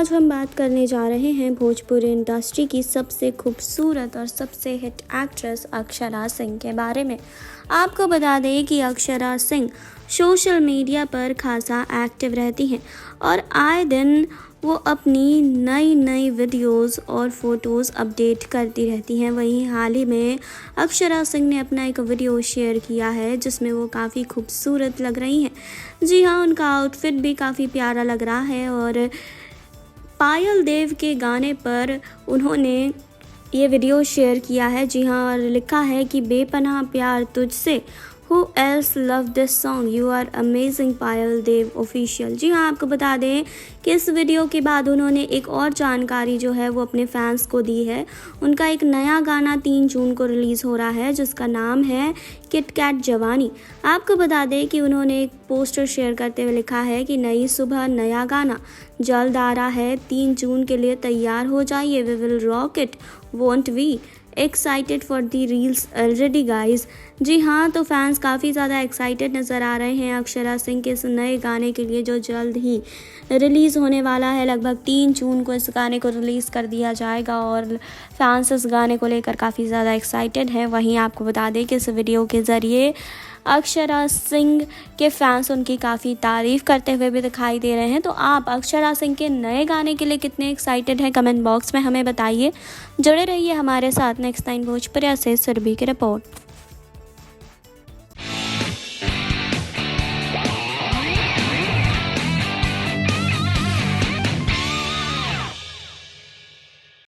आज हम बात करने जा रहे हैं भोजपुरी इंडस्ट्री की सबसे खूबसूरत और सबसे हिट एक्ट्रेस अक्षरा सिंह के बारे में। आपको बता दें कि अक्षरा सिंह सोशल मीडिया पर खासा एक्टिव रहती हैं और आए दिन वो अपनी नई नई वीडियोस और फोटोज़ अपडेट करती रहती हैं। वहीं हाल ही में अक्षरा सिंह ने अपना एक वीडियो शेयर किया है जिसमें वो काफ़ी खूबसूरत लग रही हैं। जी हाँ, उनका आउटफिट भी काफ़ी प्यारा लग रहा है और पायल देव के गाने पर उन्होंने ये वीडियो शेयर किया है। जी हाँ, और लिखा है कि बेपनाह प्यार तुझसे, Who else love this song? You are amazing Payal Dev official. जी हाँ, आपको बता दें कि इस वीडियो के बाद उन्होंने एक और जानकारी जो है वो अपने फैंस को दी है। उनका एक नया गाना 3 जून को रिलीज़ हो रहा है जिसका नाम है किट कैट जवानी। आपको बता दें कि उन्होंने एक पोस्टर शेयर करते हुए लिखा है कि नई सुबह नया गाना जल्द आ रहा है, 3 जून के लिए तैयार हो जाइए, we will rock it won't we, excited for the reels already guys. जी हाँ, तो फैंस काफ़ी ज़्यादा एक्साइटेड नज़र आ रहे हैं अक्षरा सिंह के इस नए गाने के लिए जो जल्द ही रिलीज़ होने वाला है। लगभग 3 जून को इस गाने को रिलीज़ कर दिया जाएगा और फैंस इस गाने को लेकर काफ़ी ज़्यादा एक्साइटेड हैं। वहीं आपको बता दें कि इस वीडियो के ज़रिए अक्षरा सिंह के फैंस उनकी काफ़ी तारीफ़ करते हुए भी दिखाई दे रहे हैं। तो आप अक्षरा सिंह के नए गाने के लिए कितने एक्साइटेड हैं कमेंट बॉक्स में हमें बताइए। जुड़े रहिए हमारे साथ। नेक्स्ट टाइम भोजपुरिया से सुरभि की रिपोर्ट।